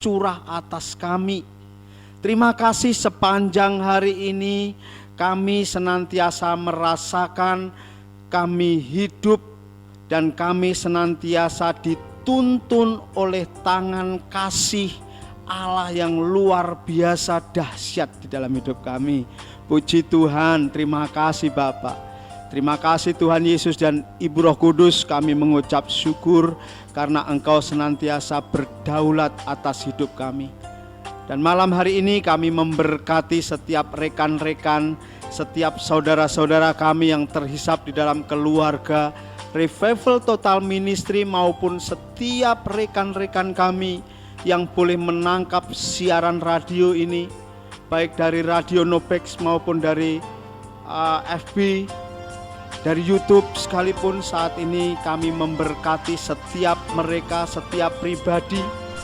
curah atas kami. Terima kasih sepanjang hari ini kami senantiasa merasakan kami hidup dan kami senantiasa dituntun oleh tangan kasih Allah yang luar biasa dahsyat di dalam hidup kami. Puji Tuhan, terima kasih Bapak. Terima kasih Tuhan Yesus dan Ibu Roh Kudus, kami mengucap syukur karena Engkau senantiasa berdaulat atas hidup kami. Dan malam hari ini kami memberkati setiap rekan-rekan, setiap saudara-saudara kami yang terhisap di dalam keluarga Revival Total Ministry maupun setiap rekan-rekan kami yang boleh menangkap siaran radio ini, baik dari Radio Nobex maupun dari FB, dari YouTube sekalipun. Saat ini kami memberkati setiap mereka, setiap pribadi,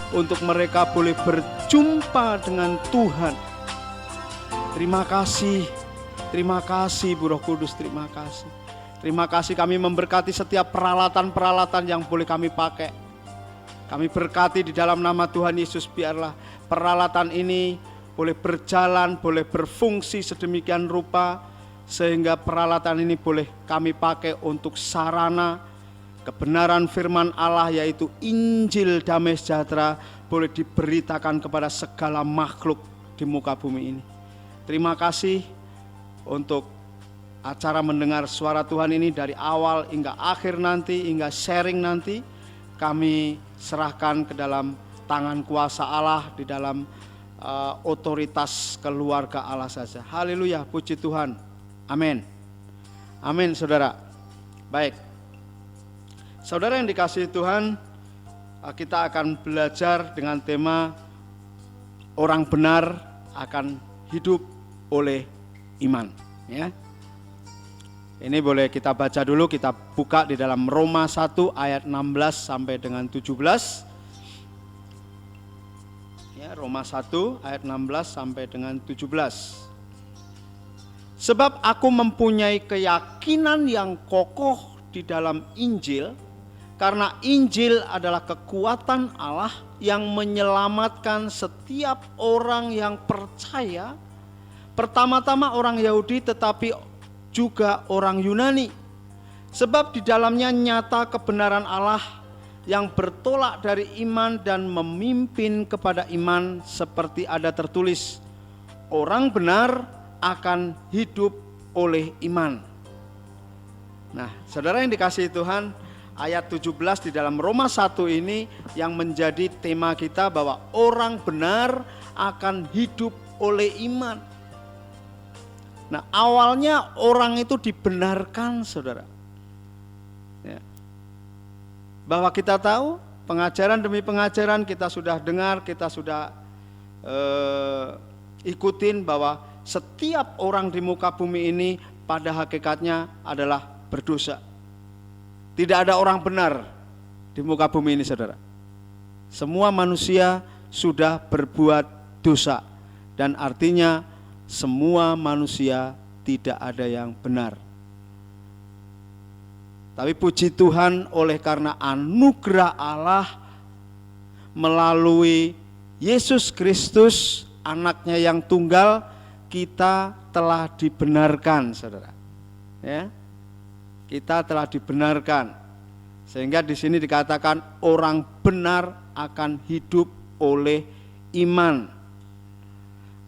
untuk mereka boleh berjumpa dengan Tuhan. Terima kasih Bu Roh Kudus, terima kasih. Terima kasih kami memberkati setiap peralatan-peralatan yang boleh kami pakai. Kami berkati di dalam nama Tuhan Yesus, biarlah peralatan ini boleh berjalan, boleh berfungsi sedemikian rupa, sehingga peralatan ini boleh kami pakai untuk sarana kebenaran firman Allah, yaitu Injil damai sejahtera, boleh diberitakan kepada segala makhluk di muka bumi ini. Terima kasih untuk acara mendengar suara Tuhan ini dari awal hingga akhir nanti, hingga sharing nanti. Kami serahkan ke dalam tangan kuasa Allah, di dalam otoritas keluarga Allah saja. Haleluya, puji Tuhan. Amin. Amin saudara. Baik, saudara yang dikasihi Tuhan, kita akan belajar dengan tema orang benar akan hidup oleh iman, ya. Ini boleh kita baca dulu, kita buka di dalam Roma 1 ayat 16 sampai dengan 17. Ya, Roma 1 ayat 16 sampai dengan 17. Sebab aku mempunyai keyakinan yang kokoh di dalam Injil, karena Injil adalah kekuatan Allah yang menyelamatkan setiap orang yang percaya, pertama-tama orang Yahudi tetapi juga orang Yunani. Sebab di dalamnya nyata kebenaran Allah yang bertolak dari iman dan memimpin kepada iman, seperti ada tertulis, orang benar akan hidup oleh iman. Nah, saudara yang dikasihi Tuhan, ayat 17 di dalam Roma 1 ini yang menjadi tema kita, bahwa orang benar akan hidup oleh iman. Nah, awalnya orang itu dibenarkan, saudara. Ya. Bahwa kita tahu, pengajaran demi pengajaran kita sudah dengar, kita sudah ikutin bahwa setiap orang di muka bumi ini pada hakikatnya adalah berdosa. Tidak ada orang benar di muka bumi ini, saudara. Semua manusia sudah berbuat dosa, dan artinya semua manusia tidak ada yang benar. Tapi puji Tuhan, oleh karena anugerah Allah melalui Yesus Kristus, anaknya yang tunggal, kita telah dibenarkan, saudara. Ya, kita telah dibenarkan. Sehingga di sini dikatakan orang benar akan hidup oleh iman.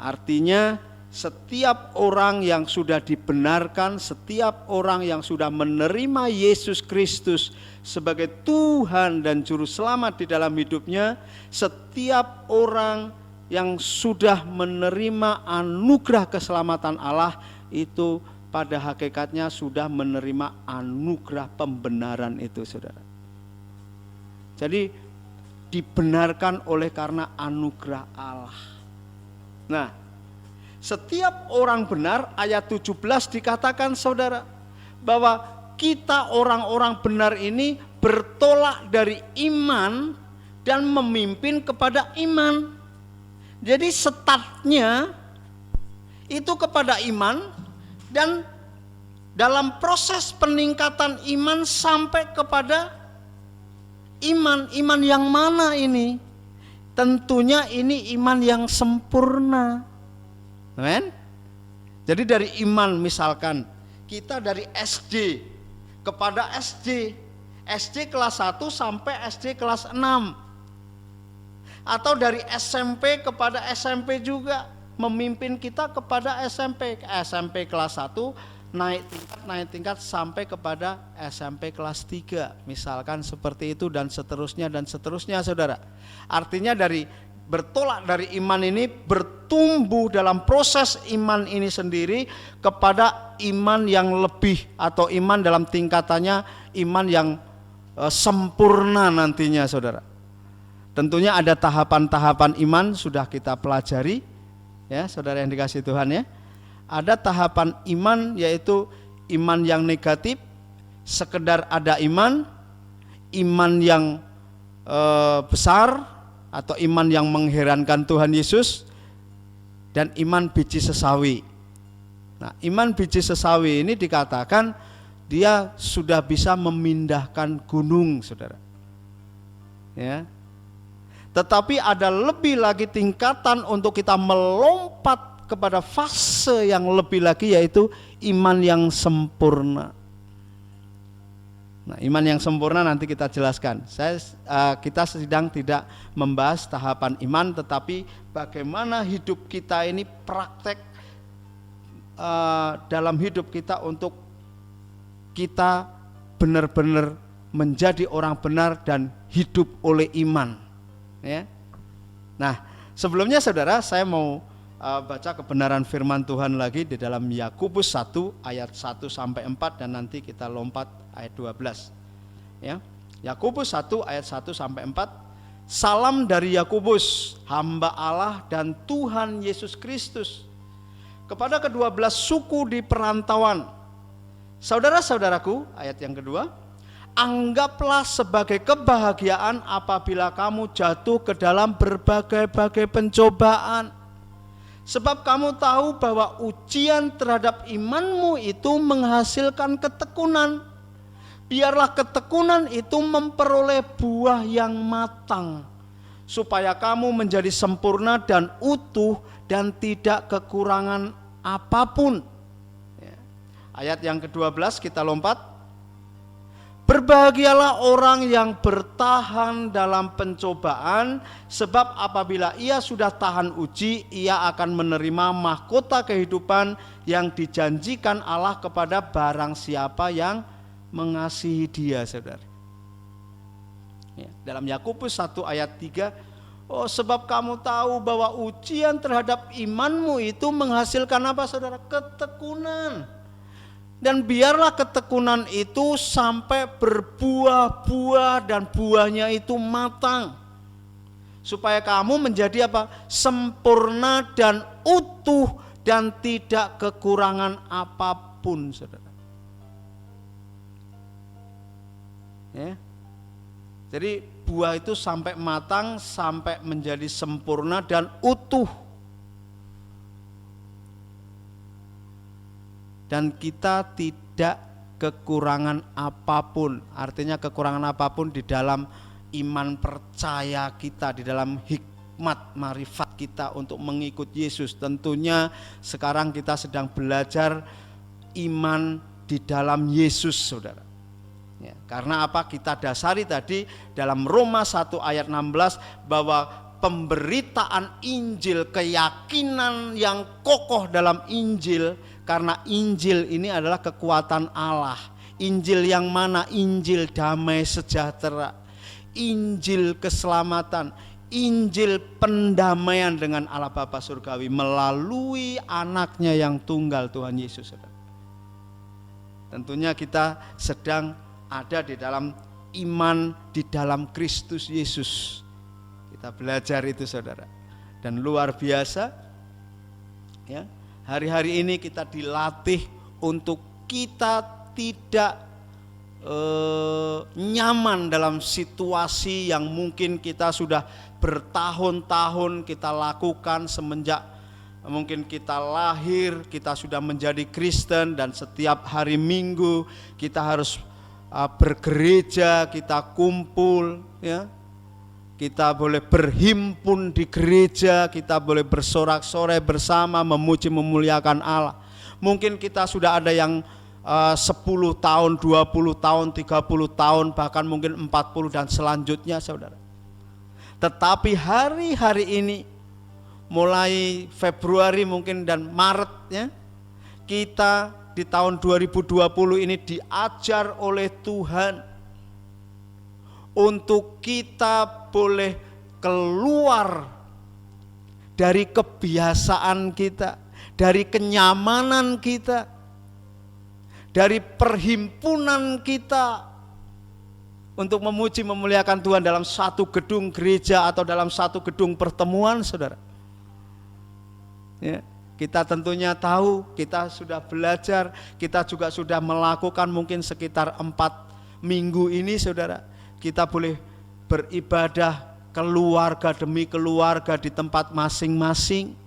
Artinya setiap orang yang sudah dibenarkan, setiap orang yang sudah menerima Yesus Kristus sebagai Tuhan dan Juru Selamat di dalam hidupnya, setiap orang yang sudah menerima anugerah keselamatan Allah itu pada hakikatnya sudah menerima anugerah pembenaran itu, saudara. Jadi dibenarkan oleh karena anugerah Allah. Nah, setiap orang benar, ayat 17 dikatakan, saudara, bahwa kita orang-orang benar ini bertolak dari iman dan memimpin kepada iman. Jadi startnya itu kepada iman, dan dalam proses peningkatan iman sampai kepada iman. Iman yang mana ini? Tentunya ini iman yang sempurna. Amen. Jadi dari iman, misalkan kita dari SD kepada SD kelas 1 sampai SD kelas 6, atau dari SMP kepada SMP juga, memimpin kita kepada SMP kelas 1 naik tingkat sampai kepada SMP kelas 3, misalkan seperti itu, dan seterusnya saudara. Artinya dari bertolak dari iman ini, bertumbuh dalam proses iman ini sendiri kepada iman yang lebih, atau iman dalam tingkatannya iman yang sempurna nantinya saudara. Tentunya ada tahapan-tahapan iman, sudah kita pelajari ya saudara yang dikasihi Tuhan ya. Ada tahapan iman, yaitu iman yang negatif, sekedar ada iman yang besar atau iman yang mengherankan Tuhan Yesus, dan iman biji sesawi. Nah, iman biji sesawi ini dikatakan dia sudah bisa memindahkan gunung, saudara. Ya. Tetapi ada lebih lagi tingkatan untuk kita melompat kepada fase yang lebih lagi, yaitu iman yang sempurna. Nah, iman yang sempurna nanti kita jelaskan. Kita sedang tidak membahas tahapan iman, tetapi bagaimana hidup kita ini praktek dalam hidup kita untuk kita benar-benar menjadi orang benar dan hidup oleh iman. Ya. Nah, sebelumnya saudara, saya mau baca kebenaran firman Tuhan lagi di dalam Yakobus 1 ayat 1 sampai 4, dan nanti kita lompat ayat 12. Ya. Yakobus 1 ayat 1 sampai 4. Salam dari Yakobus, hamba Allah dan Tuhan Yesus Kristus, kepada kedua belas suku di perantauan. Saudara-saudaraku, ayat yang kedua, anggaplah sebagai kebahagiaan apabila kamu jatuh ke dalam berbagai-bagai pencobaan. Sebab kamu tahu bahwa ujian terhadap imanmu itu menghasilkan ketekunan. Biarlah ketekunan itu memperoleh buah yang matang, supaya kamu menjadi sempurna dan utuh dan tidak kekurangan apapun. Ayat yang ke-12 kita lompat. Berbahagialah orang yang bertahan dalam pencobaan, sebab apabila ia sudah tahan uji, ia akan menerima mahkota kehidupan yang dijanjikan Allah kepada barang siapa yang mengasihi Dia, saudara. Ya, dalam Yakobus 1 ayat 3, sebab kamu tahu bahwa ujian terhadap imanmu itu menghasilkan apa, saudara? Ketekunan. Dan biarlah ketekunan itu sampai berbuah-buah dan buahnya itu matang, supaya kamu menjadi apa? Sempurna dan utuh dan tidak kekurangan apapun, saudara. Ya. Jadi buah itu sampai matang, sampai menjadi sempurna dan utuh. Dan kita tidak kekurangan apapun. Artinya kekurangan apapun di dalam iman percaya kita, di dalam hikmat marifat kita untuk mengikut Yesus. Tentunya sekarang kita sedang belajar iman di dalam Yesus, saudara. Ya, karena apa? Kita dasari tadi dalam Roma 1 ayat 16 bahwa pemberitaan Injil, keyakinan yang kokoh dalam Injil, karena Injil ini adalah kekuatan Allah. Injil yang mana? Injil damai sejahtera, Injil keselamatan, Injil pendamaian dengan Allah Bapa Surgawi melalui anaknya yang tunggal, Tuhan Yesus. Tentunya kita sedang ada di dalam iman di dalam Kristus Yesus. Kita belajar itu, saudara, dan luar biasa ya. Hari-hari ini kita dilatih untuk kita tidak nyaman dalam situasi yang mungkin kita sudah bertahun-tahun kita lakukan semenjak mungkin kita lahir, kita sudah menjadi Kristen, dan setiap hari Minggu kita harus bergereja, kita kumpul ya. kita boleh berhimpun di gereja, kita boleh bersorak-sorai bersama, memuji memuliakan Allah. Mungkin kita sudah ada yang 10 tahun, 20 tahun, 30 tahun, bahkan mungkin 40 dan selanjutnya saudara. Tetapi hari-hari ini, mulai Februari mungkin dan Maret ya, kita di tahun 2020 ini diajar oleh Tuhan untuk kita boleh keluar dari kebiasaan kita, dari kenyamanan kita, dari perhimpunan kita untuk memuji memuliakan Tuhan dalam satu gedung gereja atau dalam satu gedung pertemuan, saudara. Ya, kita tentunya tahu, kita sudah belajar, kita juga sudah melakukan mungkin sekitar 4 minggu ini, saudara. Kita boleh beribadah keluarga demi keluarga di tempat masing-masing.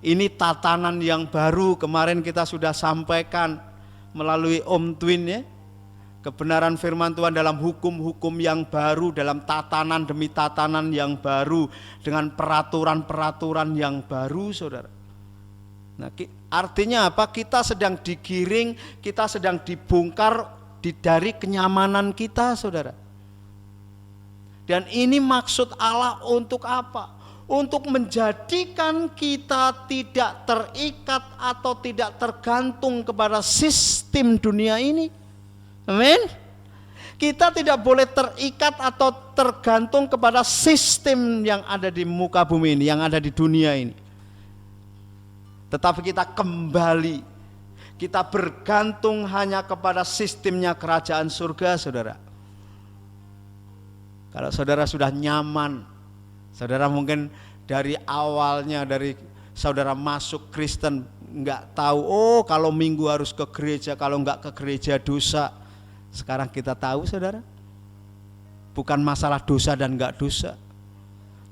Ini tatanan yang baru, kemarin kita sudah sampaikan melalui Om Twin ya. Kebenaran firman Tuhan dalam hukum-hukum yang baru, dalam tatanan demi tatanan yang baru, dengan peraturan-peraturan yang baru, saudara. Nah, artinya apa? Kita sedang digiring, kita sedang dibongkar dari kenyamanan kita, saudara. Dan ini maksud Allah untuk apa? Untuk menjadikan kita tidak terikat atau tidak tergantung kepada sistem dunia ini. Amin. Kita tidak boleh terikat atau tergantung kepada sistem yang ada di muka bumi ini, yang ada di dunia ini. Tetapi kita kembali, kita bergantung hanya kepada sistemnya kerajaan surga, saudara. Kalau saudara sudah nyaman, saudara mungkin dari awalnya, dari saudara masuk Kristen, nggak tahu, oh kalau minggu harus ke gereja, kalau nggak ke gereja dosa. Sekarang kita tahu, saudara, bukan masalah dosa dan nggak dosa,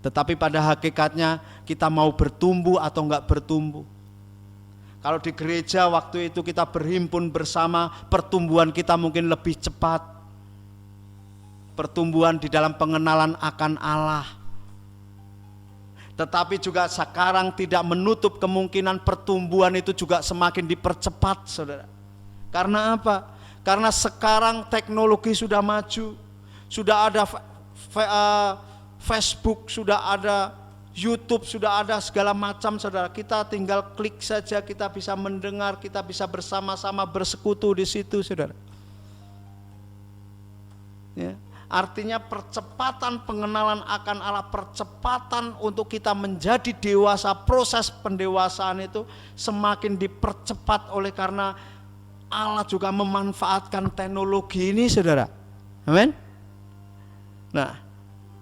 tetapi pada hakikatnya kita mau bertumbuh atau nggak bertumbuh. Kalau di gereja waktu itu kita berhimpun bersama, pertumbuhan kita mungkin lebih cepat. Pertumbuhan di dalam pengenalan akan Allah. Tetapi juga sekarang tidak menutup kemungkinan pertumbuhan itu juga semakin dipercepat, saudara. Karena apa? Karena sekarang teknologi sudah maju. Sudah ada Facebook, sudah ada YouTube, sudah ada segala macam, saudara. Kita tinggal klik saja, kita bisa mendengar, kita bisa bersama-sama bersekutu di situ, saudara. Ya, artinya percepatan pengenalan akan Allah, percepatan untuk kita menjadi dewasa, proses pendewasaan itu semakin dipercepat oleh karena Allah juga memanfaatkan teknologi ini, saudara. Amin. Nah,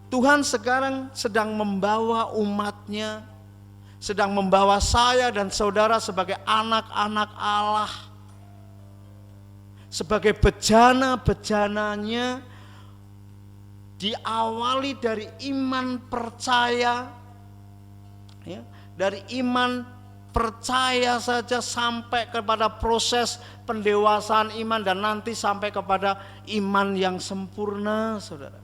Tuhan sekarang sedang membawa umatnya, sedang membawa saya dan saudara sebagai anak-anak Allah, sebagai bejana-bejananya, diawali dari iman percaya, ya, dari iman percaya saja sampai kepada proses pendewasaan iman dan nanti sampai kepada iman yang sempurna, saudara.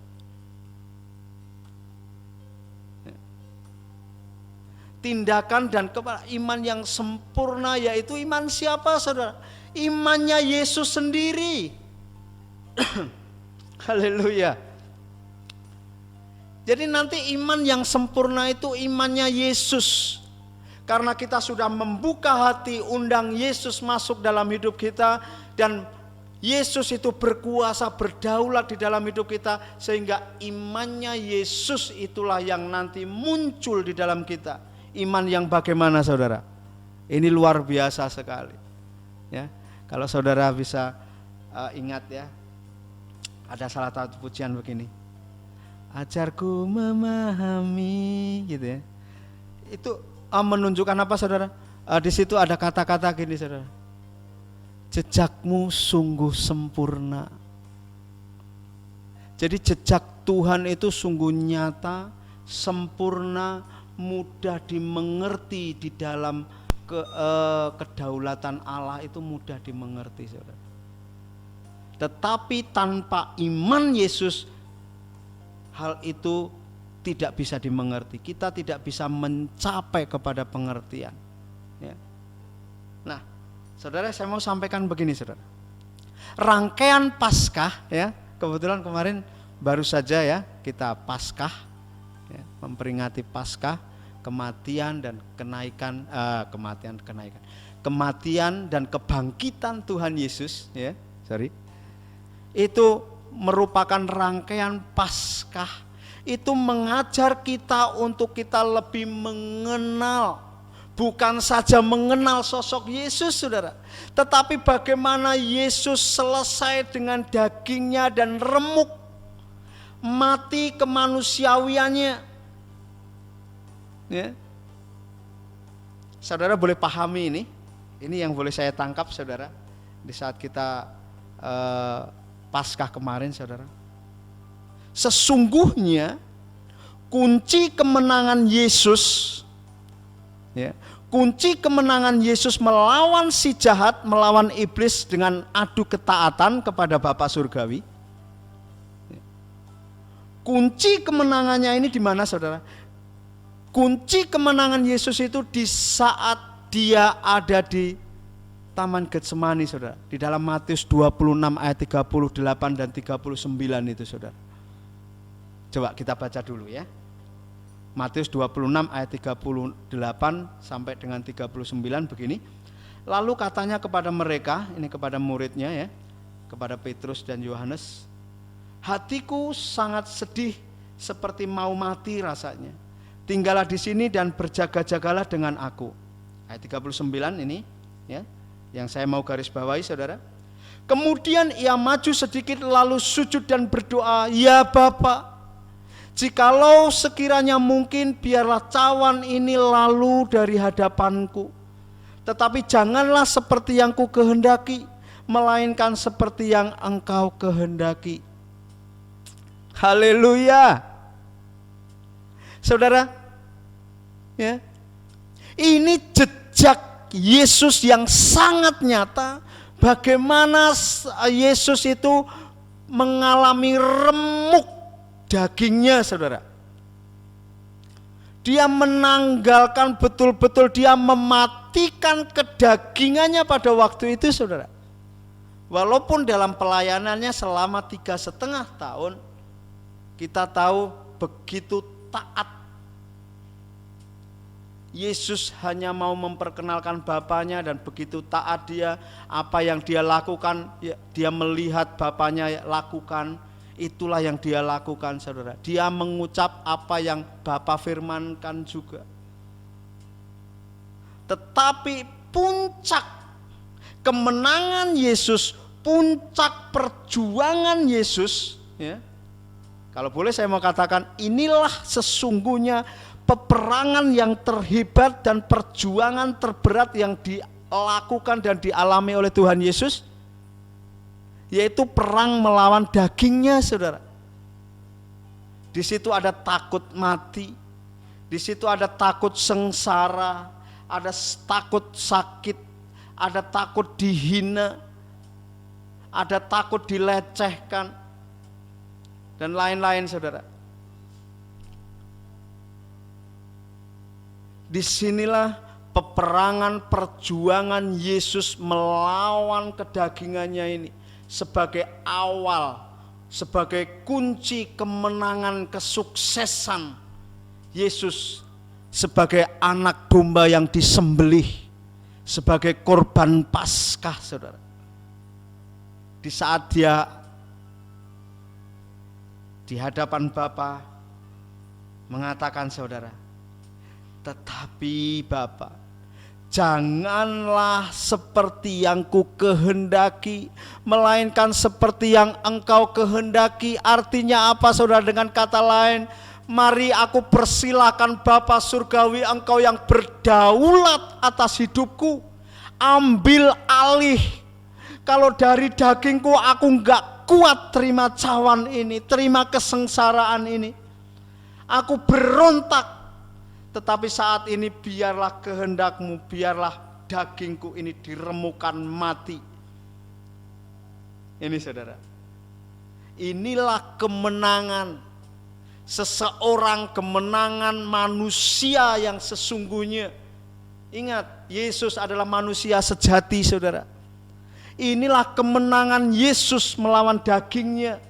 Tindakan dan kepada iman yang sempurna, yaitu iman siapa, saudara? Imannya Yesus sendiri. Haleluya. Jadi nanti iman yang sempurna itu imannya Yesus. Karena kita sudah membuka hati, undang Yesus masuk dalam hidup kita, dan Yesus itu berkuasa, berdaulat di dalam hidup kita, sehingga imannya Yesus itulah yang nanti muncul di dalam kita. Iman yang bagaimana, saudara? Ini luar biasa sekali. Ya, kalau saudara bisa ingat ya, ada salah satu pujian begini. Ajarku memahami, gitu ya. Itu menunjukkan apa, saudara? Di situ ada kata-kata gini, saudara. Jejakmu sungguh sempurna. Jadi jejak Tuhan itu sungguh nyata, sempurna, mudah dimengerti di dalam kedaulatan Allah itu mudah dimengerti, saudara. Tetapi tanpa iman Yesus, hal itu tidak bisa dimengerti. Kita tidak bisa mencapai kepada pengertian. Ya. Nah, saudara, saya mau sampaikan begini, saudara. Rangkaian Paskah, ya, kebetulan kemarin baru saja ya kita Paskah, ya, memperingati Paskah, kematian dan kebangkitan Tuhan Yesus, ya, itu merupakan rangkaian Paskah. Itu mengajar kita untuk kita lebih mengenal, bukan saja mengenal sosok Yesus, saudara, tetapi bagaimana Yesus selesai dengan dagingnya dan remuk, mati kemanusiawiannya. Ya. Saudara boleh pahami ini yang boleh saya tangkap, saudara, di saat kita Paskah kemarin, saudara. Sesungguhnya kunci kemenangan Yesus, ya, kunci kemenangan Yesus melawan si jahat, melawan iblis dengan adu ketaatan kepada Bapa Surgawi. Kunci kemenangannya ini di mana, saudara? Kunci kemenangan Yesus itu di saat dia ada di Taman Getsemani, saudara. Di dalam Matius 26 ayat 38 dan 39 itu, saudara. Coba kita baca dulu ya. Matius 26 ayat 38 sampai dengan 39 begini. Lalu katanya kepada mereka, ini kepada muridnya ya, kepada Petrus dan Yohanes, hatiku sangat sedih seperti mau mati rasanya. Tinggallah di sini dan berjaga-jagalah dengan aku. Ayat 39 ini ya, yang saya mau garis bawahi, saudara. Kemudian ia maju sedikit lalu sujud dan berdoa, ya Bapa, jikalau sekiranya mungkin biarlah cawan ini lalu dari hadapanku. Tetapi janganlah seperti yang ku kehendaki, melainkan seperti yang Engkau kehendaki. Haleluya. Saudara, ya, ini jejak Yesus yang sangat nyata. Bagaimana Yesus itu mengalami remuk dagingnya, saudara. Dia menanggalkan betul-betul, dia mematikan kedagingannya pada waktu itu, saudara. Walaupun dalam pelayanannya selama 3,5 tahun, kita tahu begitu taat. Yesus hanya mau memperkenalkan Bapanya dan begitu taat dia, apa yang dia lakukan, dia melihat Bapanya lakukan, itulah yang dia lakukan, saudara. Dia mengucap apa yang Bapa firmankan juga. Tetapi puncak kemenangan Yesus, puncak perjuangan Yesus, ya, kalau boleh saya mau katakan, inilah sesungguhnya peperangan yang terhebat dan perjuangan terberat yang dilakukan dan dialami oleh Tuhan Yesus, yaitu perang melawan dagingnya, saudara. Di situ ada takut mati, di situ ada takut sengsara, ada takut sakit, ada takut dihina, ada takut dilecehkan, dan lain-lain, saudara. Disinilah peperangan perjuangan Yesus melawan kedagingannya ini sebagai awal, sebagai kunci kemenangan kesuksesan Yesus sebagai anak domba yang disembelih, sebagai korban Paskah, saudara. Di saat dia di hadapan Bapa mengatakan, saudara, tetapi Bapa, janganlah seperti yang ku kehendaki, melainkan seperti yang Engkau kehendaki. Artinya apa, saudara? Dengan kata lain, mari aku persilakan Bapa Surgawi, Engkau yang berdaulat atas hidupku, ambil alih. Kalau dari dagingku aku enggak kuat terima cawan ini, terima kesengsaraan ini, aku berontak. Tetapi saat ini biarlah kehendak-Mu, biarlah dagingku ini diremukan mati. Ini, saudara, inilah kemenangan seseorang, kemenangan manusia yang sesungguhnya. Ingat, Yesus adalah manusia sejati, saudara. Inilah kemenangan Yesus melawan dagingnya,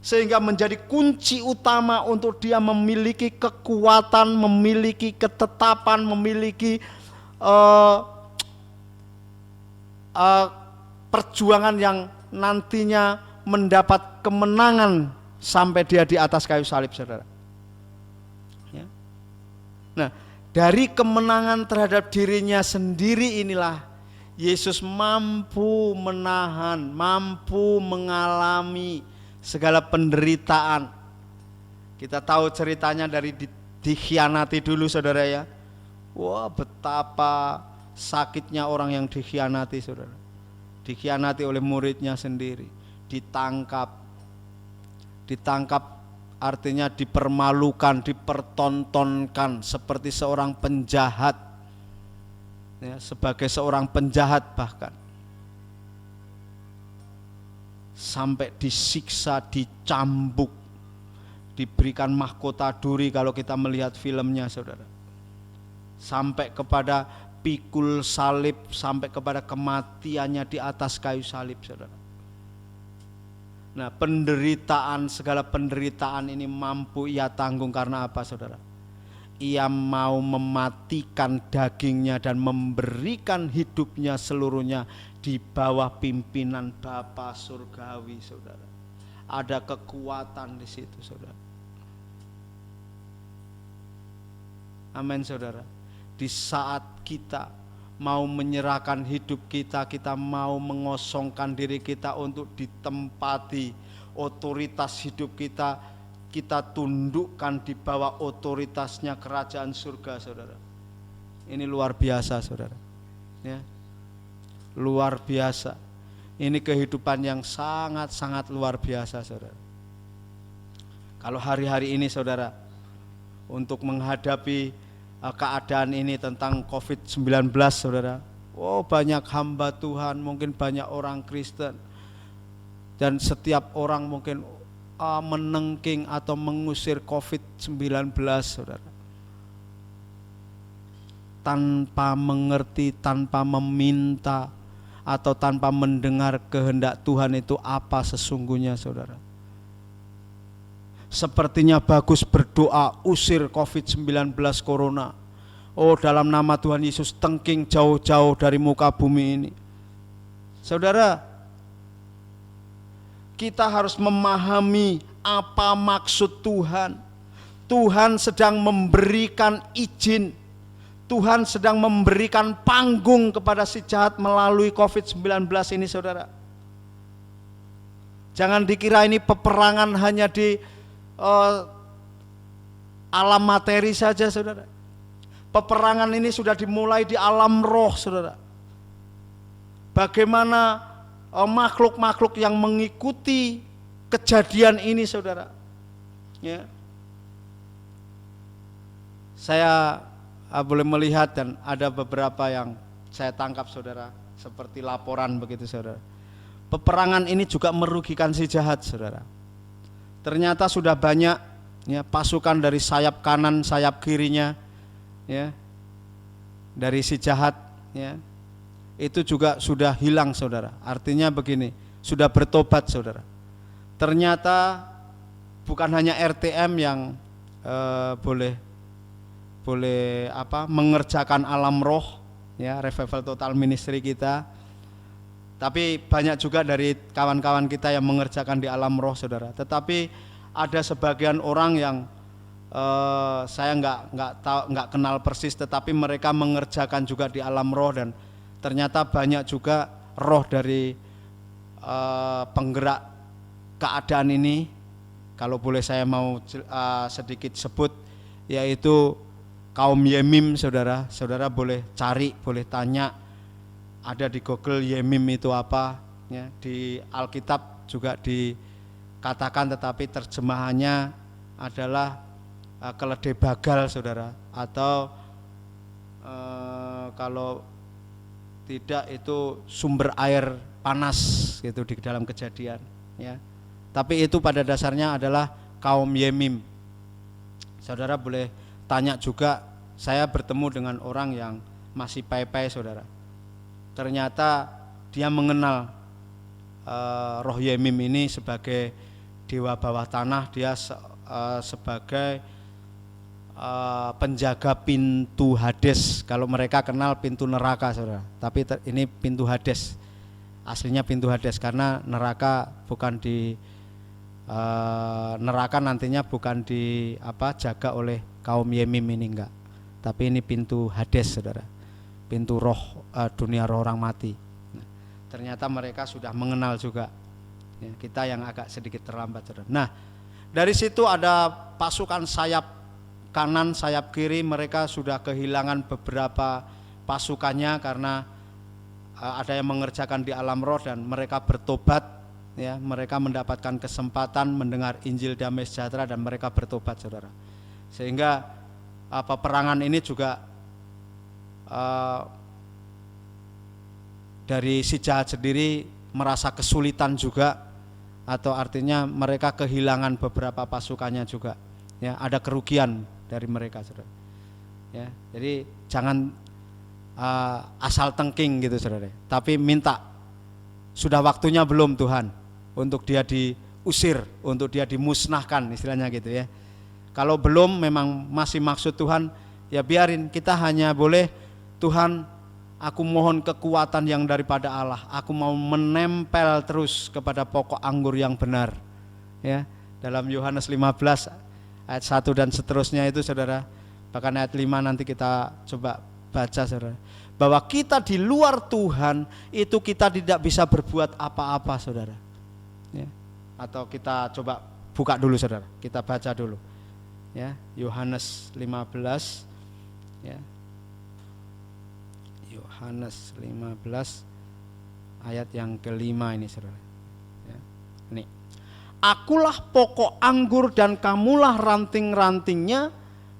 sehingga menjadi kunci utama untuk dia memiliki kekuatan, memiliki ketetapan, memiliki perjuangan yang nantinya mendapat kemenangan sampai dia di atas kayu salib, saudara. Ya. Nah, dari kemenangan terhadap dirinya sendiri inilah Yesus mampu menahan, mampu mengalami segala penderitaan. Kita tahu ceritanya dari dikhianati dulu, saudara ya. Wah, betapa sakitnya orang yang dikhianati, saudara. Dikhianati oleh muridnya sendiri, ditangkap artinya dipermalukan, dipertontonkan seperti seorang penjahat, ya, sebagai seorang penjahat bahkan, sampai disiksa, dicambuk, diberikan mahkota duri kalau kita melihat filmnya, saudara, sampai kepada pikul salib, sampai kepada kematiannya di atas kayu salib, saudara. Nah, penderitaan, segala penderitaan ini mampu ia tanggung karena apa, saudara? Ia mau mematikan dagingnya dan memberikan hidupnya seluruhnya di bawah pimpinan Bapa surgawi, saudara. Ada kekuatan di situ, saudara. Amin, saudara. Di saat kita mau menyerahkan hidup kita, kita mau mengosongkan diri kita untuk ditempati otoritas hidup kita, kita tundukkan di bawah otoritasnya kerajaan surga, saudara. Ini luar biasa, saudara. Ya, luar biasa. Ini kehidupan yang sangat-sangat luar biasa, saudara. Kalau hari-hari ini, saudara, untuk menghadapi keadaan ini tentang COVID-19, saudara, banyak hamba Tuhan, mungkin banyak orang Kristen, dan setiap orang mungkin menengking atau mengusir COVID-19, saudara, tanpa mengerti, tanpa meminta, atau tanpa mendengar kehendak Tuhan itu apa sesungguhnya, saudara. Sepertinya bagus berdoa, usir COVID-19 corona. Dalam nama Tuhan Yesus, tengking jauh-jauh dari muka bumi ini. Saudara, kita harus memahami apa maksud Tuhan. Tuhan sedang memberikan izin, Tuhan sedang memberikan panggung kepada si jahat melalui COVID-19 ini, saudara. Jangan dikira ini peperangan hanya di alam materi saja, saudara. Peperangan ini sudah dimulai di alam roh, saudara. Bagaimana makhluk-makhluk yang mengikuti kejadian ini, saudara. Ya. Saya boleh melihat dan ada beberapa yang saya tangkap, saudara, seperti laporan begitu, saudara. Peperangan ini juga merugikan si jahat, saudara. Ternyata sudah banyak, ya, pasukan dari sayap kanan, sayap kirinya, ya, dari si jahat, ya, itu juga sudah hilang, saudara. Artinya begini, sudah bertobat, saudara. Ternyata bukan hanya RTM yang boleh mengerjakan alam roh, ya, Revival Total Ministry kita, tapi banyak juga dari kawan-kawan kita yang mengerjakan di alam roh, saudara. Tetapi ada sebagian orang yang saya nggak kenal persis, tetapi mereka mengerjakan juga di alam roh, dan ternyata banyak juga roh dari penggerak keadaan ini. Kalau boleh saya mau sedikit sebut, yaitu kaum Yemim, saudara. Saudara boleh cari, boleh tanya. Ada di Google Yemim itu apa, ya, di Alkitab juga dikatakan, tetapi terjemahannya adalah keledai bagal, saudara, atau kalau tidak itu sumber air panas gitu di dalam Kejadian, ya. Tapi itu pada dasarnya adalah kaum Yemim, Saudara boleh tanya juga, saya bertemu dengan orang yang masih pai-pai saudara. Ternyata dia mengenal Roh Yemim ini sebagai dewa bawah tanah, dia sebagai penjaga pintu Hades. Kalau mereka kenal pintu neraka saudara, tapi ini pintu Hades. Aslinya pintu Hades karena neraka bukan di neraka nantinya bukan jaga oleh kaum Yemim ini, enggak, tapi ini pintu Hades saudara, pintu roh dunia roh orang mati. Nah, ternyata mereka sudah mengenal juga ya, kita yang agak sedikit terlambat saudara. Nah, dari situ ada pasukan sayap kanan sayap kiri, mereka sudah kehilangan beberapa pasukannya karena ada yang mengerjakan di alam roh dan mereka bertobat. Ya, mereka mendapatkan kesempatan mendengar Injil damai sejahtera dan mereka bertobat saudara. Sehingga peperangan ini juga dari si jahat sendiri merasa kesulitan juga, atau artinya mereka kehilangan beberapa pasukannya juga. Ya, ada kerugian dari mereka saudara. Ya, jadi jangan asal tengking gitu saudara. Tapi minta, sudah waktunya belum Tuhan untuk dia diusir, untuk dia dimusnahkan istilahnya gitu ya. Kalau belum, memang masih maksud Tuhan, ya biarin, kita hanya boleh, Tuhan aku mohon kekuatan yang daripada Allah, aku mau menempel terus kepada pokok anggur yang benar ya. Dalam Yohanes 15 ayat 1 dan seterusnya itu saudara, bahkan ayat 5 nanti kita coba baca saudara, bahwa kita di luar Tuhan itu kita tidak bisa berbuat apa-apa saudara ya. Atau kita coba buka dulu saudara, kita baca dulu ya, Yohanes 15 ya, Yohanes 15 ayat yang kelima ini saudara ya. Nih, akulah pokok anggur dan kamulah ranting-rantingnya,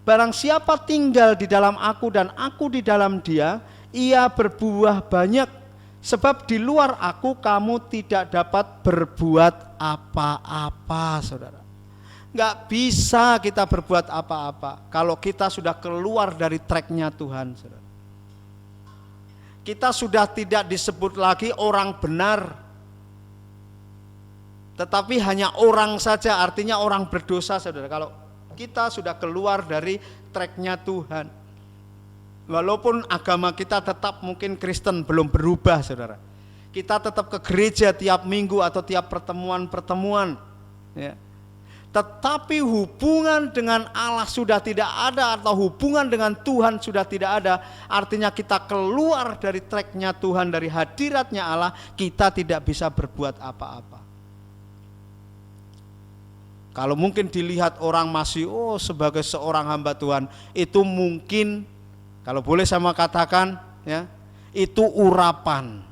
barang siapa tinggal di dalam aku dan aku di dalam dia, ia berbuah banyak, sebab di luar aku kamu tidak dapat berbuat apa-apa saudara. Nggak bisa kita berbuat apa-apa kalau kita sudah keluar dari tracknya Tuhan saudara. Kita sudah tidak disebut lagi orang benar, tetapi hanya orang saja, artinya orang berdosa saudara. Kalau kita sudah keluar dari tracknya Tuhan, walaupun agama kita tetap mungkin Kristen, belum berubah saudara, kita tetap ke gereja tiap minggu atau tiap pertemuan ya. Tetapi hubungan dengan Allah sudah tidak ada, atau hubungan dengan Tuhan sudah tidak ada. Artinya kita keluar dari tracknya Tuhan, dari hadiratnya Allah, kita tidak bisa berbuat apa-apa. Kalau mungkin dilihat orang masih sebagai seorang hamba Tuhan, itu mungkin, kalau boleh saya katakan ya, itu urapan.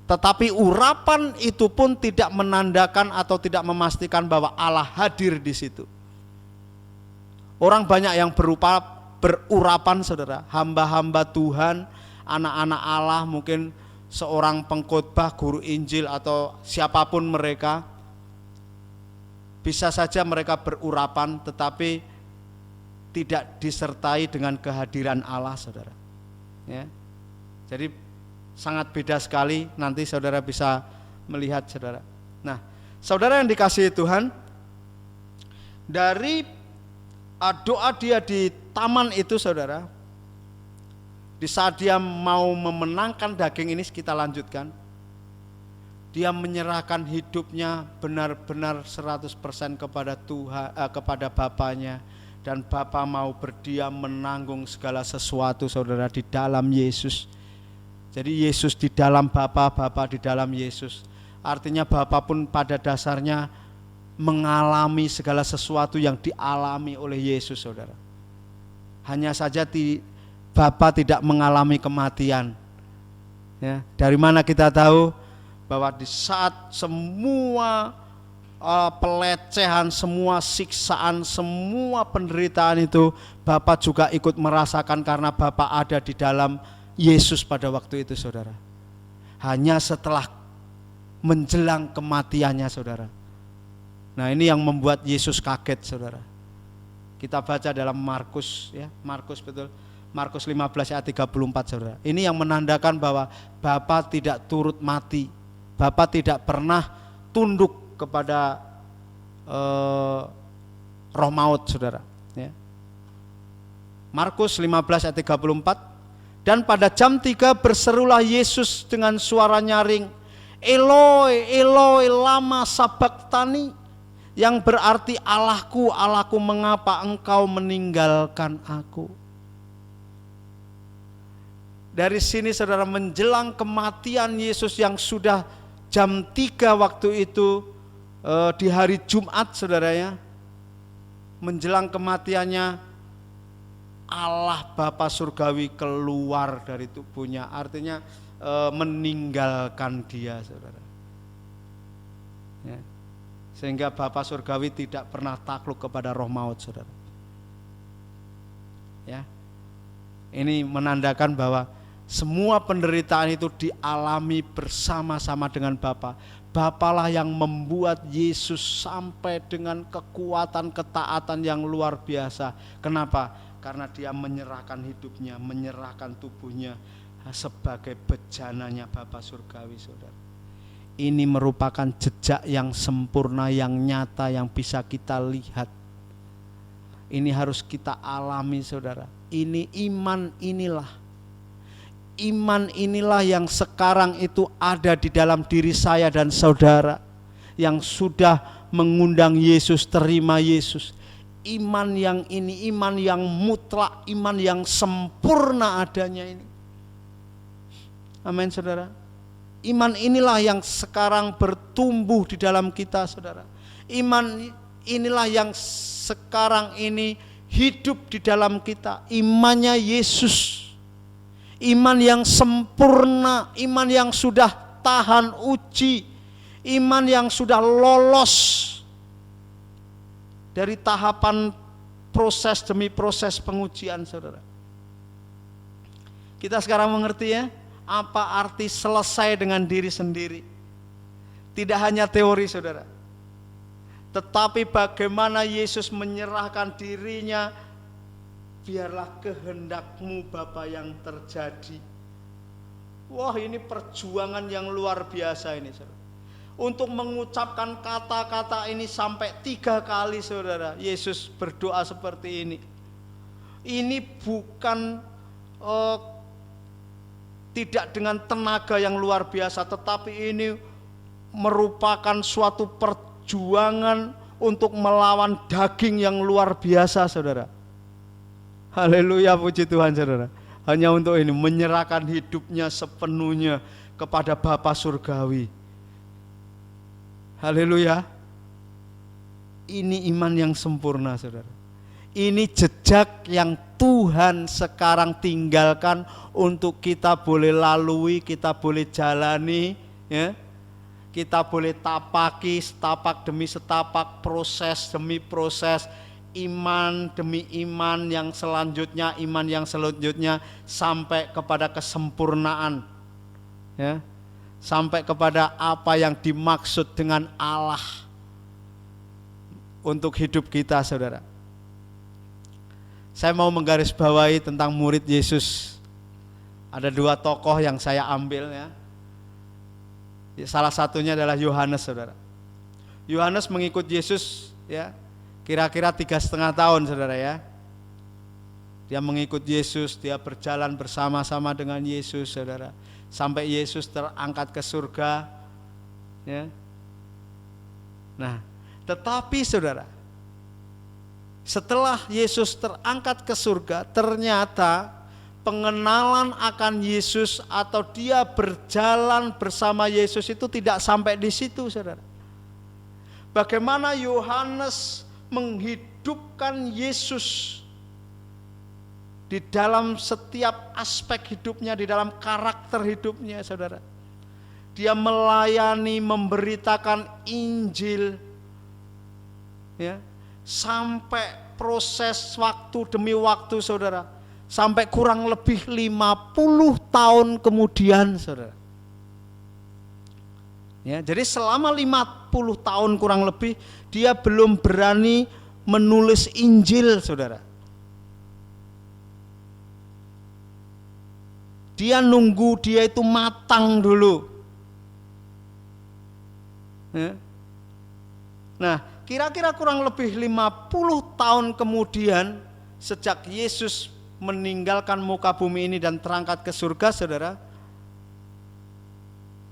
Tetapi urapan itu pun tidak menandakan atau tidak memastikan bahwa Allah hadir di situ. Orang banyak yang berurapan saudara, hamba-hamba Tuhan, anak-anak Allah, mungkin seorang pengkhotbah, guru Injil atau siapapun mereka, bisa saja mereka berurapan tetapi tidak disertai dengan kehadiran Allah saudara ya. Jadi sangat beda sekali, nanti saudara bisa melihat saudara. Nah, saudara yang dikasihi Tuhan, dari doa dia di taman itu saudara, di saat dia mau memenangkan daging ini, kita lanjutkan, dia menyerahkan hidupnya benar-benar 100% kepada Tuhan, kepada Bapaknya, dan Bapa mau berdiam menanggung segala sesuatu saudara di dalam Yesus. Jadi Yesus di dalam Bapa, Bapa di dalam Yesus. Artinya Bapa pun pada dasarnya mengalami segala sesuatu yang dialami oleh Yesus saudara. Hanya saja Bapa tidak mengalami kematian ya. Dari mana kita tahu? Bahwa di saat semua pelecehan, semua siksaan, semua penderitaan itu, Bapa juga ikut merasakan karena Bapa ada di dalam Yesus pada waktu itu saudara. Hanya setelah menjelang kematiannya saudara. Nah, ini yang membuat Yesus kaget saudara. Kita baca dalam Markus ya, Markus betul. Markus 15 ayat 34 saudara. Ini yang menandakan bahwa Bapa tidak turut mati. Bapa tidak pernah tunduk kepada roh maut saudara ya. Markus 15 ayat 34. Dan pada jam 3 berserulah Yesus dengan suara nyaring, Eloi, Eloi, lama sabachthani, yang berarti Allahku, Allahku, mengapa engkau meninggalkan aku. Dari sini saudara, menjelang kematian Yesus yang sudah jam 3 waktu itu, di hari Jumat saudara ya, menjelang kematiannya, Allah Bapa Surgawi keluar dari tubuhnya, artinya meninggalkan dia saudara ya. Sehingga Bapa Surgawi tidak pernah takluk kepada roh maut saudara ya. Ini menandakan bahwa semua penderitaan itu dialami bersama-sama dengan Bapa. Bapalah yang membuat Yesus sampai dengan kekuatan ketaatan yang luar biasa. Kenapa? Karena dia menyerahkan hidupnya, menyerahkan tubuhnya sebagai bejananya Bapa Surgawi saudara. Ini merupakan jejak yang sempurna, yang nyata, yang bisa kita lihat. Ini harus kita alami saudara. Ini iman inilah. Iman inilah yang sekarang itu ada di dalam diri saya dan saudara, yang sudah mengundang Yesus, terima Yesus. Iman yang ini, iman yang mutlak, iman yang sempurna adanya ini. Amin saudara. Iman inilah yang sekarang bertumbuh di dalam kita saudara. Iman inilah yang sekarang ini hidup di dalam kita. Imannya Yesus. Iman yang sempurna, iman yang sudah tahan uji, iman yang sudah lolos dari tahapan proses demi proses pengujian saudara. Kita sekarang mengerti ya, apa arti selesai dengan diri sendiri. Tidak hanya teori saudara, tetapi bagaimana Yesus menyerahkan dirinya, biarlah kehendakmu Bapa yang terjadi. Wah, ini perjuangan yang luar biasa ini saudara. Untuk mengucapkan kata-kata ini sampai 3 kali saudara, Yesus berdoa seperti ini. Ini bukan tidak dengan tenaga yang luar biasa, tetapi ini merupakan suatu perjuangan untuk melawan daging yang luar biasa saudara. Haleluya, puji Tuhan saudara. Hanya untuk ini, menyerahkan hidupnya sepenuhnya kepada Bapa Surgawi. Haleluya. Ini iman yang sempurna saudara. Ini jejak yang Tuhan sekarang tinggalkan untuk kita boleh lalui, kita boleh jalani ya. Kita boleh tapaki setapak demi setapak, proses demi proses, iman demi iman yang selanjutnya, iman yang selanjutnya, sampai kepada kesempurnaan ya. Sampai kepada apa yang dimaksud dengan Allah untuk hidup kita saudara. Saya mau menggarisbawahi tentang murid Yesus. Ada 2 tokoh yang saya ambil ya. Salah satunya adalah Yohanes saudara. Yohanes mengikut Yesus ya, kira-kira 3,5 tahun saudara ya. Dia mengikut Yesus, dia berjalan bersama-sama dengan Yesus saudara, sampai Yesus terangkat ke surga ya. Nah, tetapi saudara, setelah Yesus terangkat ke surga, ternyata pengenalan akan Yesus atau dia berjalan bersama Yesus itu tidak sampai di situ saudara. Bagaimana Yohanes menghidupkan Yesus di dalam setiap aspek hidupnya, di dalam karakter hidupnya saudara. Dia melayani, memberitakan Injil ya, sampai proses waktu demi waktu saudara, sampai kurang lebih 50 tahun kemudian saudara ya. Jadi selama 50 tahun kurang lebih dia belum berani menulis Injil, saudara. Dia nunggu dia itu matang dulu. Ya. Nah, kira-kira kurang lebih 50 tahun kemudian sejak Yesus meninggalkan muka bumi ini dan terangkat ke surga, saudara,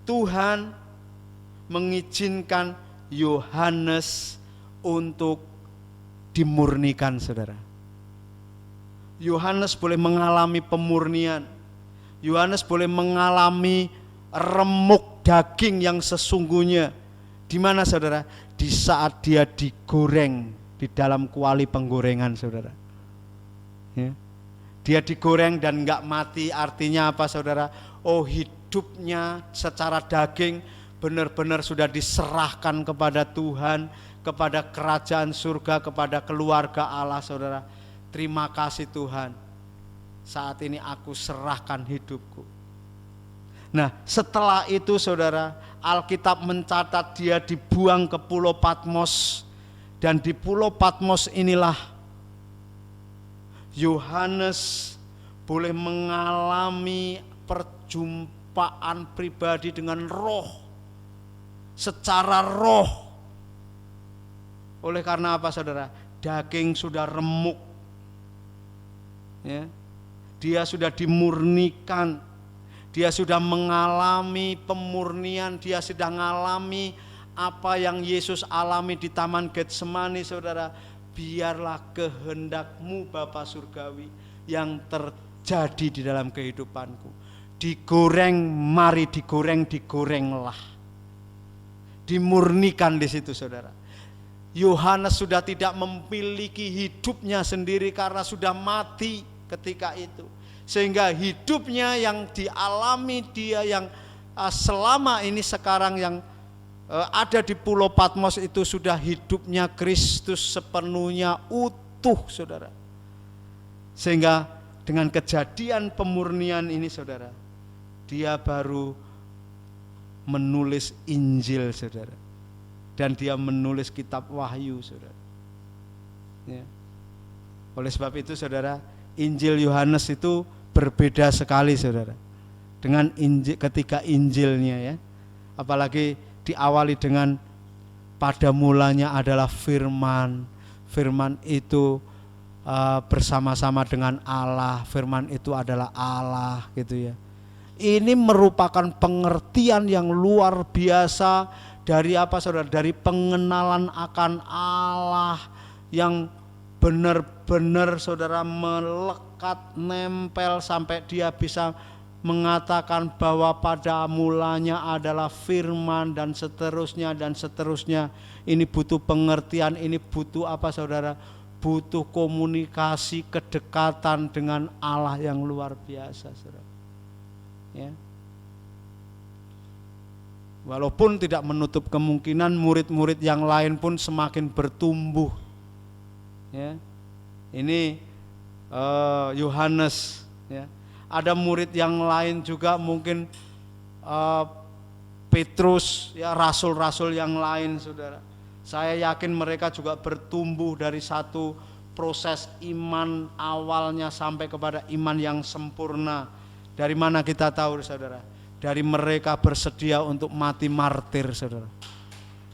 Tuhan mengizinkan Yohanes untuk dimurnikan, saudara. Yohanes boleh mengalami pemurnian. Yohanes boleh mengalami remuk daging yang sesungguhnya. Di mana, saudara? Di saat dia digoreng di dalam kuali penggorengan, saudara. Ya. Dia digoreng dan enggak mati, artinya apa, saudara? Oh, hidupnya secara daging benar-benar sudah diserahkan kepada Tuhan, kepada kerajaan surga, kepada keluarga Allah, saudara. Terima kasih Tuhan. Saat ini aku serahkan hidupku. Nah, setelah itu, saudara, Alkitab mencatat dia dibuang ke Pulau Patmos. Dan di Pulau Patmos inilah Yohanes boleh mengalami perjumpaan pribadi dengan roh, secara roh. Oleh karena apa, saudara? Daging sudah remuk, ya. Dia sudah dimurnikan, dia sudah mengalami pemurnian, dia sudah mengalami apa yang Yesus alami di Taman Getsemani, saudara. Biarlah kehendakmu Bapa Surgawi yang terjadi di dalam kehidupanku. Digoreng, mari digorenglah. Dimurnikan di situ, saudara. Yohanes sudah tidak memiliki hidupnya sendiri karena sudah mati ketika itu, sehingga hidupnya yang dialami dia yang selama ini sekarang yang ada di Pulau Patmos itu sudah hidupnya Kristus sepenuhnya utuh, saudara. Sehingga dengan kejadian pemurnian ini, saudara, dia baru menulis Injil, saudara, dan dia menulis kitab Wahyu, saudara. Ya. Oleh sebab itu, saudara, Injil Yohanes itu berbeda sekali, saudara, dengan Injil ketika Injilnya, ya. Apalagi diawali dengan pada mulanya adalah firman. Firman itu bersama-sama dengan Allah. Firman itu adalah Allah, gitu ya. Ini merupakan pengertian yang luar biasa dari apa, saudara? Dari pengenalan akan Allah yang benar-benar, saudara, melekat, nempel sampai dia bisa mengatakan bahwa pada mulanya adalah firman dan seterusnya dan seterusnya. Ini butuh pengertian, ini butuh apa, saudara? Butuh komunikasi, kedekatan dengan Allah yang luar biasa, saudara. Ya. Walaupun tidak menutup kemungkinan murid-murid yang lain pun semakin bertumbuh. Ya, ini Yohanes, ya. Ada murid yang lain juga, mungkin Petrus, ya, rasul-rasul yang lain, saudara. Saya yakin mereka juga bertumbuh dari satu proses iman awalnya sampai kepada iman yang sempurna. Dari mana kita tahu, saudara? Dari mereka bersedia untuk mati martir, saudara.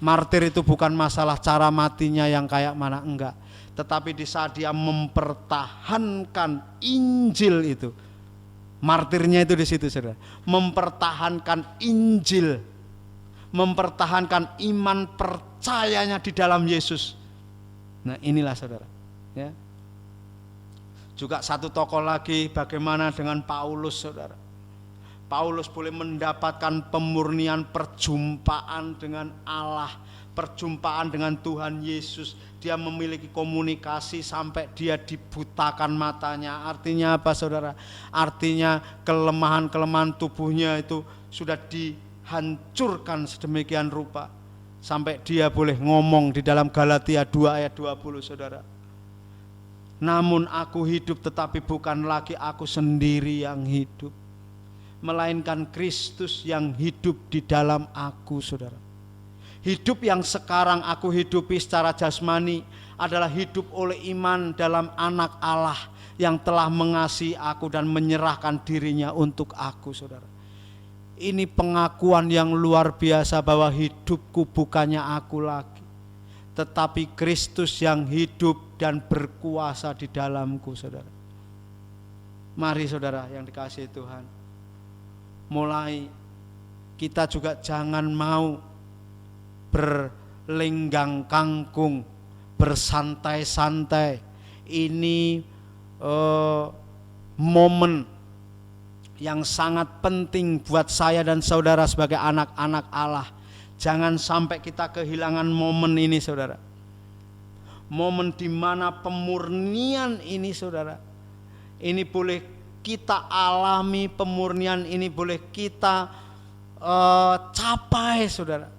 Martir itu bukan masalah cara matinya yang kayak mana, enggak. Tetapi di saat dia mempertahankan Injil itu, martirnya itu di situ, saudara. Mempertahankan Injil, mempertahankan iman percayanya di dalam Yesus. Nah, inilah, saudara. Ya. Juga satu tokoh lagi, bagaimana dengan Paulus, saudara? Paulus boleh mendapatkan pemurnian perjumpaan dengan Allah, perjumpaan dengan Tuhan Yesus. Dia memiliki komunikasi sampai dia dibutakan matanya. Artinya apa, saudara? Artinya kelemahan-kelemahan tubuhnya itu sudah dihancurkan sedemikian rupa sampai dia boleh ngomong di dalam Galatia 2 ayat 20, saudara. Namun aku hidup, tetapi bukan lagi aku sendiri yang hidup, melainkan Kristus yang hidup di dalam aku, saudara. Hidup yang sekarang aku hidupi secara jasmani adalah hidup oleh iman dalam Anak Allah yang telah mengasihi aku dan menyerahkan dirinya untuk aku, saudara. Ini pengakuan yang luar biasa bahwa hidupku bukannya aku lagi, tetapi Kristus yang hidup dan berkuasa di dalamku, saudara. Mari saudara yang dikasihi Tuhan, mulai kita juga jangan mau berlenggang kangkung, bersantai-santai. Ini momen yang sangat penting buat saya dan saudara sebagai anak-anak Allah. Jangan sampai kita kehilangan momen ini, saudara. Momen di mana pemurnian ini, saudara, ini boleh kita alami, pemurnian ini boleh kita capai, saudara.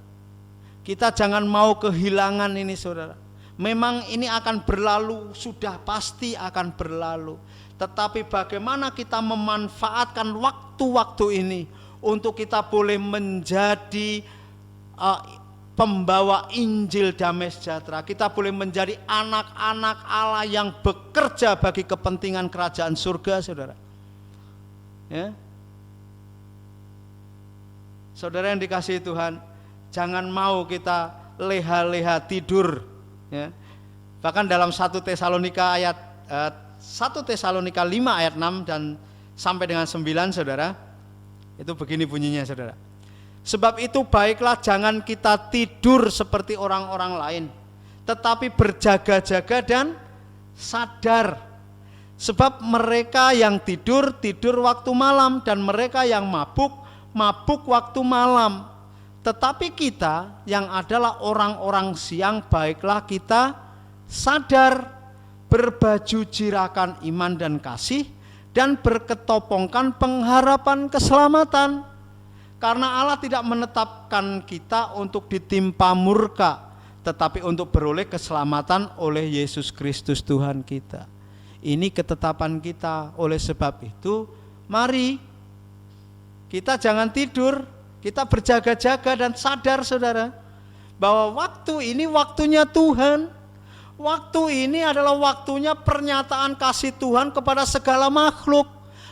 Kita jangan mau kehilangan ini, saudara. Memang ini akan berlalu, sudah pasti akan berlalu. Tetapi bagaimana kita memanfaatkan waktu-waktu ini untuk kita boleh menjadi pembawa Injil damai sejahtera. Kita boleh menjadi anak-anak Allah yang bekerja bagi kepentingan kerajaan surga, saudara. Ya. Saudara yang dikasihi Tuhan, jangan mau kita leha-leha tidur. Ya. Bahkan dalam 1 Tesalonika 5 ayat 6 dan sampai dengan 9, saudara, itu begini bunyinya, saudara. Sebab itu baiklah jangan kita tidur seperti orang-orang lain, tetapi berjaga-jaga dan sadar. Sebab mereka yang tidur, tidur waktu malam, dan mereka yang mabuk, mabuk waktu malam. Tetapi kita yang adalah orang-orang siang, baiklah kita sadar, berbaju jirakan iman dan kasih, dan berketopongkan pengharapan keselamatan. Karena Allah tidak menetapkan kita untuk ditimpa murka, tetapi untuk beroleh keselamatan oleh Yesus Kristus Tuhan kita. Ini ketetapan kita. Oleh sebab itu, mari kita jangan tidur, kita berjaga-jaga dan sadar, saudara, bahwa waktu ini waktunya Tuhan. Waktu ini adalah waktunya pernyataan kasih Tuhan kepada segala makhluk.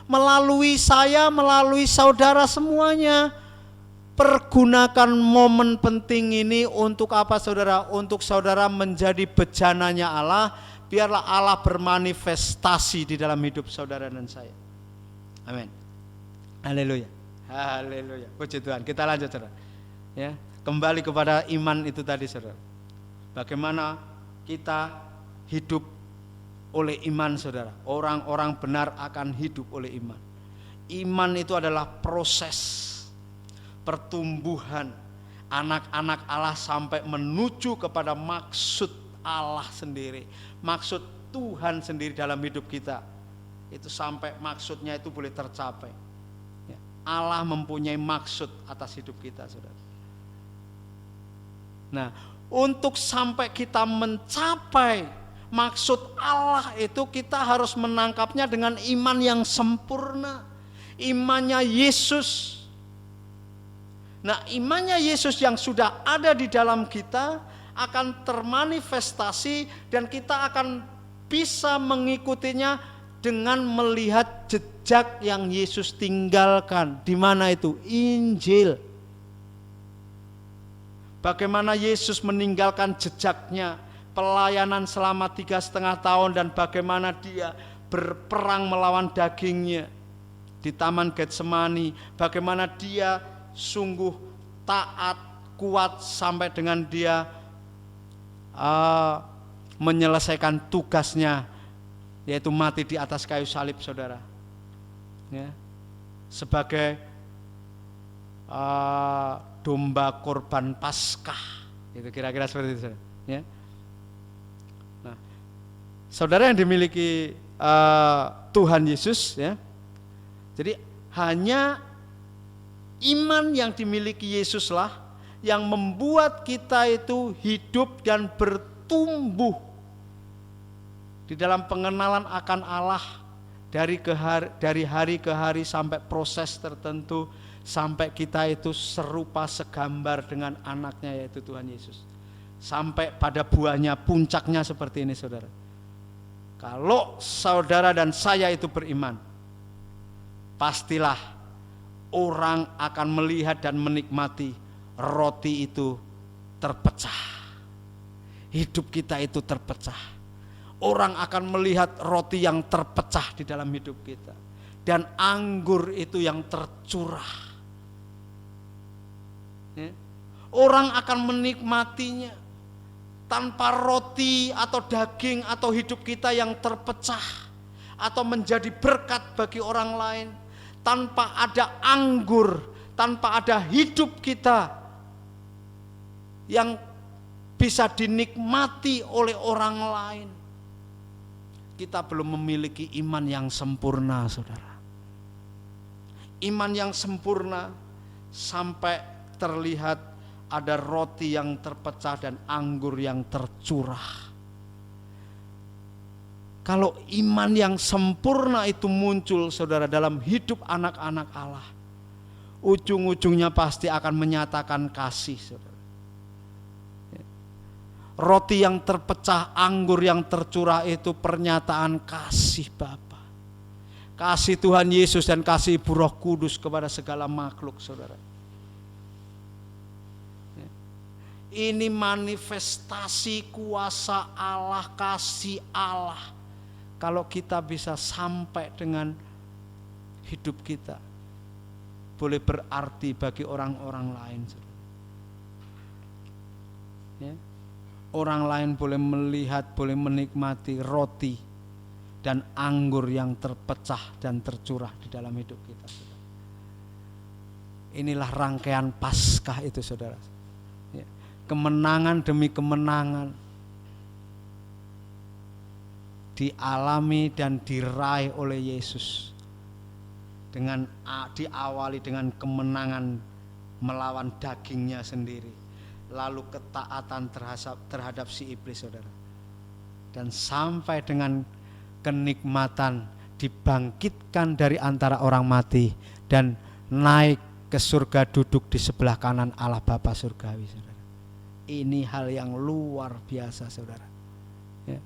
Melalui saya, melalui saudara semuanya. Pergunakan momen penting ini untuk apa, saudara? Untuk saudara menjadi bejananya Allah. Biarlah Allah bermanifestasi di dalam hidup saudara dan saya. Amin. Haleluya. Haleluya. Puji Tuhan. Kita lanjut, saudara. Ya, kembali kepada iman itu tadi, saudara. Bagaimana kita hidup oleh iman, saudara. Orang-orang benar akan hidup oleh iman. Iman itu adalah proses pertumbuhan anak-anak Allah sampai menuju kepada maksud Allah sendiri, maksud Tuhan sendiri dalam hidup kita. Itu sampai maksudnya itu boleh tercapai. Ya, Allah mempunyai maksud atas hidup kita, saudara. Nah, untuk sampai kita mencapai maksud Allah itu, kita harus menangkapnya dengan iman yang sempurna. Imannya Yesus. Nah, imannya Yesus yang sudah ada di dalam kita akan termanifestasi dan kita akan bisa mengikutinya dengan melihat jejak yang Yesus tinggalkan. Di mana itu? Injil. Bagaimana Yesus meninggalkan jejaknya, pelayanan selama 3,5 tahun, dan bagaimana dia berperang melawan dagingnya di Taman Getsemani. Bagaimana dia sungguh taat, kuat sampai dengan dia menyelesaikan tugasnya, yaitu mati di atas kayu salib, saudara. Ya, sebagai domba korban Paskah, itu kira-kira seperti itu, ya. Nah, saudara yang dimiliki Tuhan Yesus, ya. Jadi hanya iman yang dimiliki Yesuslah yang membuat kita itu hidup dan bertumbuh di dalam pengenalan akan Allah dari hari ke hari sampai proses tertentu sampai kita itu serupa segambar dengan anaknya yaitu Tuhan Yesus. Sampai pada buahnya, puncaknya seperti ini saudara. Kalau saudara dan saya itu beriman, pastilah orang akan melihat dan menikmati roti itu terpecah. Hidup kita itu terpecah. Orang akan melihat roti yang terpecah di dalam hidup kita. Dan anggur itu yang tercurah. Orang akan menikmatinya. Tanpa roti atau daging atau hidup kita yang terpecah atau menjadi berkat bagi orang lain, tanpa ada anggur, tanpa ada hidup kita yang bisa dinikmati oleh orang lain, kita belum memiliki iman yang sempurna, saudara. Iman yang sempurna sampai terlihat ada roti yang terpecah dan anggur yang tercurah. Kalau iman yang sempurna itu muncul, saudara, dalam hidup anak-anak Allah, ujung-ujungnya pasti akan menyatakan kasih, saudara. Roti yang terpecah, anggur yang tercurah itu pernyataan kasih Bapa, kasih Tuhan Yesus dan kasih Ibu Roh Kudus kepada segala makhluk, saudara. Ini manifestasi kuasa Allah, kasih Allah. Kalau kita bisa sampai dengan hidup kita, boleh berarti bagi orang-orang lain. Ya. Orang lain boleh melihat, boleh menikmati roti dan anggur yang terpecah dan tercurah di dalam hidup kita. Inilah rangkaian Paskah itu, saudara. Kemenangan demi kemenangan dialami dan diraih oleh Yesus, dengan diawali dengan kemenangan melawan dagingnya sendiri, lalu ketaatan terhadap si iblis, saudara, dan sampai dengan kenikmatan dibangkitkan dari antara orang mati dan naik ke surga, duduk di sebelah kanan Allah Bapa surgawi, saudara. Ini hal yang luar biasa, saudara. Ya.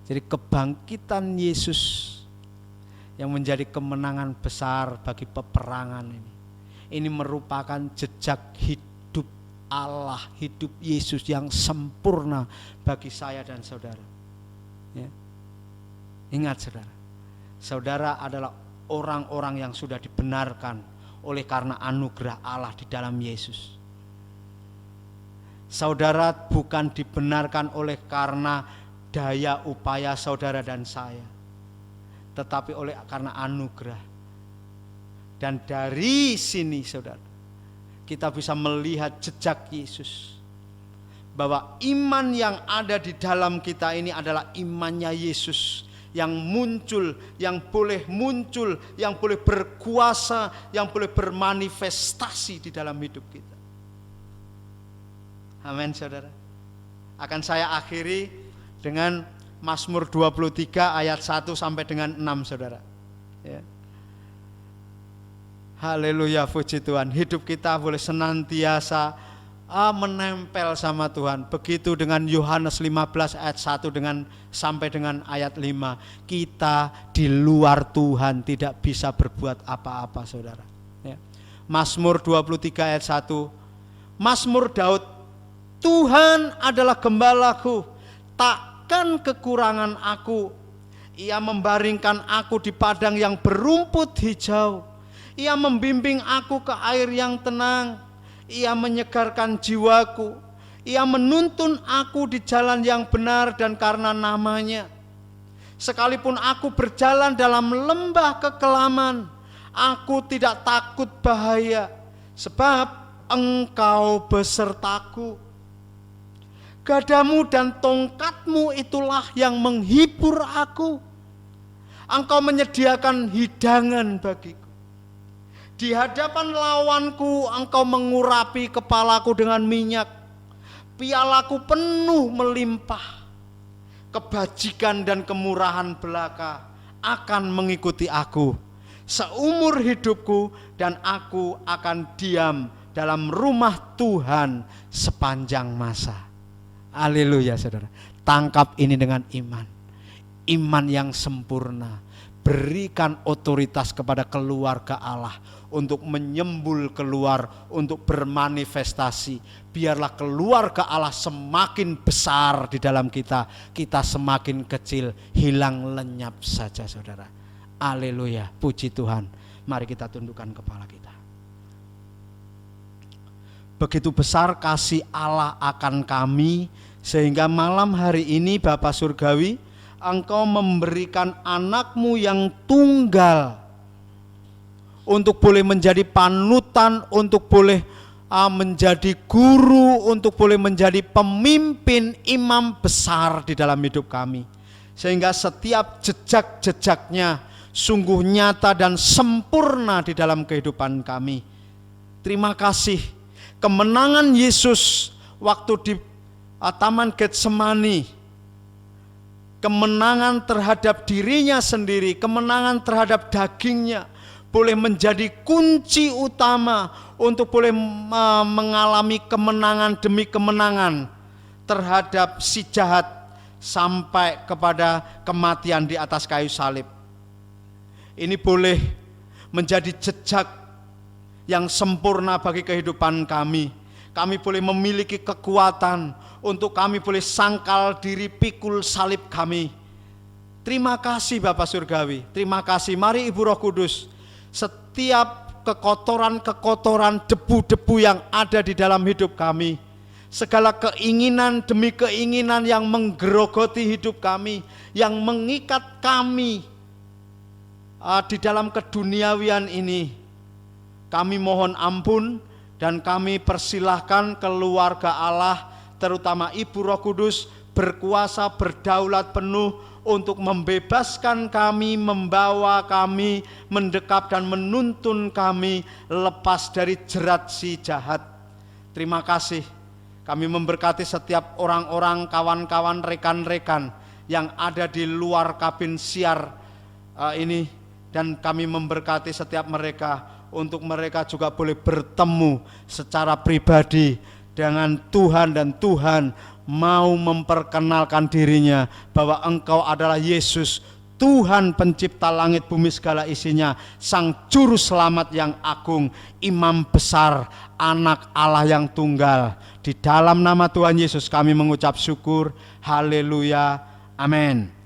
Jadi kebangkitan Yesus yang menjadi kemenangan besar bagi peperangan ini merupakan jejak hidup Allah, hidup Yesus yang sempurna bagi saya dan saudara. Ya. Ingat, saudara, saudara adalah orang-orang yang sudah dibenarkan oleh karena anugerah Allah di dalam Yesus. Saudara bukan dibenarkan oleh karena daya upaya saudara dan saya, tetapi oleh karena anugerah. Dan dari sini, saudara, kita bisa melihat jejak Yesus, bahwa iman yang ada di dalam kita ini adalah imannya Yesus yang muncul, yang boleh muncul, yang boleh berkuasa, yang boleh bermanifestasi di dalam hidup kita. Amin, saudara. Akan saya akhiri dengan Mazmur 23 ayat 1 sampai dengan 6, saudara. Ya. Haleluya, puji Tuhan. Hidup kita boleh senantiasa menempel sama Tuhan. Begitu dengan Yohanes 15 ayat 1 sampai dengan ayat 5. Kita di luar Tuhan tidak bisa berbuat apa-apa, saudara. Ya. Mazmur 23 ayat 1. Mazmur Daud, Tuhan adalah gembalaku, takkan kekurangan aku. Ia membaringkan aku di padang yang berumput hijau. Ia membimbing aku ke air yang tenang. Ia menyegarkan jiwaku. Ia menuntun aku di jalan yang benar dan karena namanya. Sekalipun aku berjalan dalam lembah kekelaman, aku tidak takut bahaya, sebab Engkau besertaku. Gadamu dan tongkatmu itulah yang menghibur aku. Engkau menyediakan hidangan bagiku. Di hadapan lawanku engkau mengurapi kepalaku dengan minyak. Pialaku penuh melimpah. Kebajikan dan kemurahan belaka akan mengikuti aku seumur hidupku, dan aku akan diam dalam rumah Tuhan sepanjang masa. Haleluya saudara. Tangkap ini dengan iman. Iman yang sempurna. Berikan otoritas kepada keluarga Allah untuk menyembul keluar, untuk bermanifestasi. Biarlah keluarga Allah semakin besar di dalam kita, kita semakin kecil, hilang lenyap saja saudara. Haleluya, puji Tuhan. Mari kita tundukkan kepala kita. Begitu besar kasih Allah akan kami, sehingga malam hari ini Bapa Surgawi, Engkau memberikan anakmu yang tunggal untuk boleh menjadi panutan, untuk boleh menjadi guru, untuk boleh menjadi pemimpin, imam besar di dalam hidup kami. Sehingga setiap jejak-jejaknya sungguh nyata dan sempurna di dalam kehidupan kami. Terima kasih. Kemenangan Yesus waktu di Taman Getsemani, kemenangan terhadap dirinya sendiri, kemenangan terhadap dagingnya, boleh menjadi kunci utama untuk boleh mengalami kemenangan demi kemenangan terhadap si jahat sampai kepada kematian di atas kayu salib. Ini boleh menjadi jejak yang sempurna bagi kehidupan kami. Kami boleh memiliki kekuatan untuk kami boleh sangkal diri pikul salib kami. Terima kasih Bapa Surgawi, terima kasih. Mari Ibu Roh Kudus, setiap kekotoran-kekotoran, debu-debu yang ada di dalam hidup kami, segala keinginan demi keinginan yang menggerogoti hidup kami, yang mengikat kami di dalam keduniawian ini, kami mohon ampun dan kami persilahkan keluarga Allah, terutama Ibu Roh Kudus, berkuasa berdaulat penuh untuk membebaskan kami, membawa kami, mendekap dan menuntun kami lepas dari jerat si jahat. Terima kasih. Kami memberkati setiap orang-orang, kawan-kawan, rekan-rekan yang ada di luar kabin siar ini, dan kami memberkati setiap mereka untuk mereka juga boleh bertemu secara pribadi dengan Tuhan, dan Tuhan mau memperkenalkan dirinya bahwa Engkau adalah Yesus, Tuhan pencipta langit bumi segala isinya, Sang Juru Selamat yang agung, Imam besar, Anak Allah yang tunggal. Di dalam nama Tuhan Yesus kami mengucap syukur. Haleluya, amin.